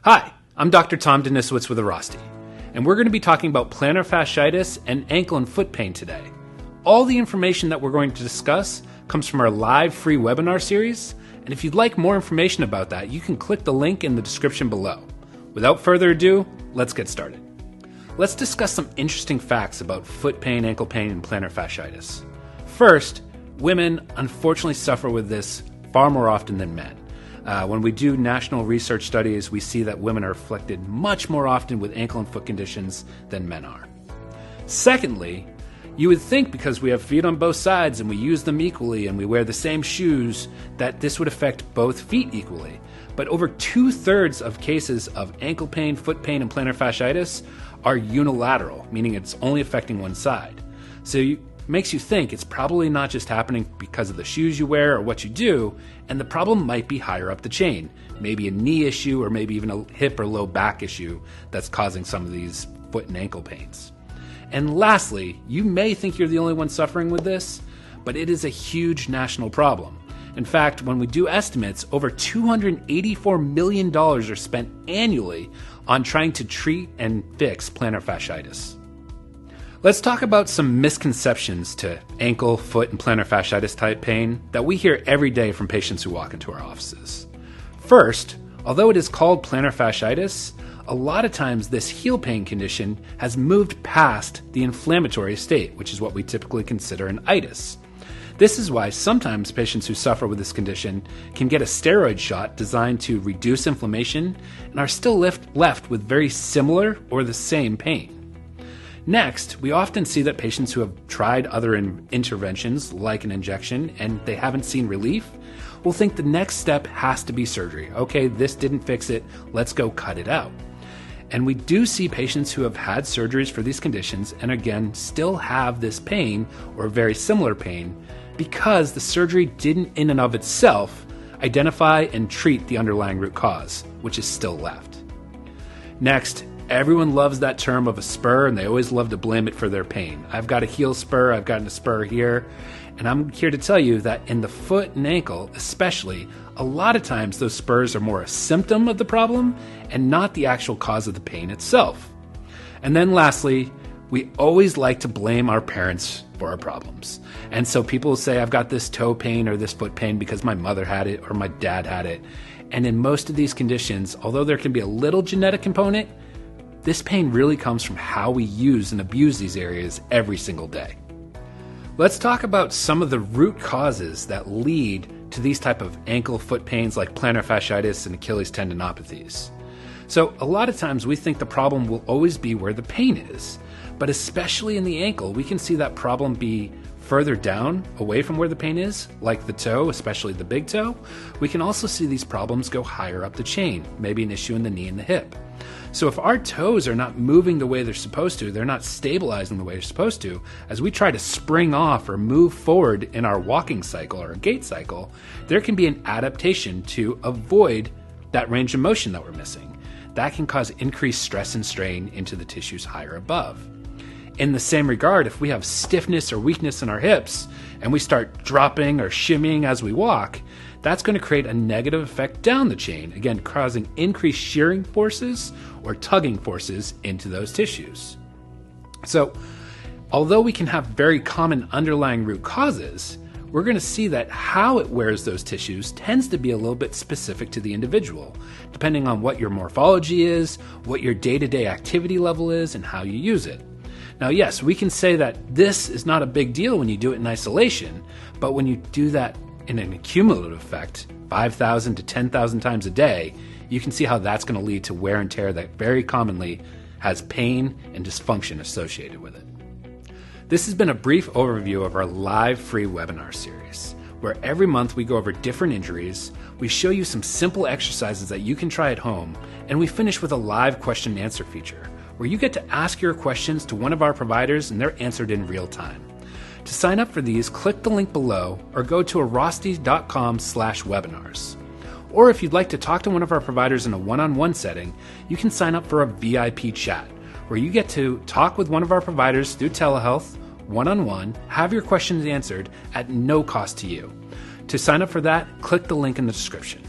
Hi, I'm Dr. Tom Denisowitz with Airrosti, and we're going to be talking about plantar fasciitis and ankle and foot pain today. All the information that we're going to discuss comes from our live free webinar series, and if you'd like more information about that, you can click the link in the description below. Without further ado, let's get started. Let's discuss some interesting facts about foot pain, ankle pain, and plantar fasciitis. First, women unfortunately suffer with this far more often than men. When we do national research studies, we see that women are afflicted much more often with ankle and foot conditions than men are. Secondly, you would think because we have feet on both sides and we use them equally and we wear the same shoes that this would affect both feet equally. But over 2/3 of cases of ankle pain, foot pain, and plantar fasciitis are unilateral, meaning it's only affecting one side. So it makes you think it's probably not just happening because of the shoes you wear or what you do, and the problem might be higher up the chain, maybe a knee issue or maybe even a hip or low back issue that's causing some of these foot and ankle pains. And lastly, you may think you're the only one suffering with this, but it is a huge national problem. In fact, when we do estimates, over $284 million are spent annually on trying to treat and fix plantar fasciitis. Let's talk about some misconceptions to ankle, foot, and plantar fasciitis type pain that we hear every day from patients who walk into our offices. First, although it is called plantar fasciitis, a lot of times this heel pain condition has moved past the inflammatory state, which is what we typically consider an itis. This is why sometimes patients who suffer with this condition can get a steroid shot designed to reduce inflammation and are still left with very similar or the same pain. Next, we often see that patients who have tried other interventions like an injection and they haven't seen relief will think the next step has to be surgery. Okay, this didn't fix it, let's go cut it out. And we do see patients who have had surgeries for these conditions and again still have this pain or very similar pain because the surgery didn't in and of itself identify and treat the underlying root cause, which is still left. Next, everyone loves that term of a spur, and they always love to blame it for their pain. I've got a heel spur, I've gotten a spur here, and I'm here to tell you that in the foot and ankle especially, a lot of times those spurs are more a symptom of the problem and not the actual cause of the pain itself. And then lastly, we always like to blame our parents for our problems. And so people will say, I've got this toe pain or this foot pain because my mother had it or my dad had it. And in most of these conditions, although there can be a little genetic component, this pain really comes from how we use and abuse these areas every single day. Let's talk about some of the root causes that lead to these type of ankle foot pains like plantar fasciitis and Achilles tendinopathies. So a lot of times we think the problem will always be where the pain is, but especially in the ankle, we can see that problem be further down away from where the pain is, like the toe, especially the big toe. We can also see these problems go higher up the chain, maybe an issue in the knee and the hip. So if our toes are not moving the way they're supposed to, they're not stabilizing the way they're supposed to, as we try to spring off or move forward in our walking cycle or gait cycle, there can be an adaptation to avoid that range of motion that we're missing. That can cause increased stress and strain into the tissues higher above. In the same regard, if we have stiffness or weakness in our hips and we start dropping or shimmying as we walk, that's going to create a negative effect down the chain, again, causing increased shearing forces or tugging forces into those tissues. So, although we can have very common underlying root causes, we're going to see that how it wears those tissues tends to be a little bit specific to the individual, depending on what your morphology is, what your day-to-day activity level is, and how you use it. Now, yes, we can say that this is not a big deal when you do it in isolation, but when you do that in an accumulative effect, 5,000 to 10,000 times a day, you can see how that's going to lead to wear and tear that very commonly has pain and dysfunction associated with it. This has been a brief overview of our live free webinar series, where every month we go over different injuries, we show you some simple exercises that you can try at home, and we finish with a live question and answer feature, where you get to ask your questions to one of our providers and they're answered in real time. To sign up for these, click the link below or go to airrosti.com/webinars. Or if you'd like to talk to one of our providers in a one-on-one setting, you can sign up for a VIP chat, where you get to talk with one of our providers through telehealth, one-on-one, have your questions answered at no cost to you. To sign up for that, click the link in the description.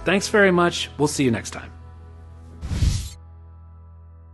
Thanks very much. We'll see you next time.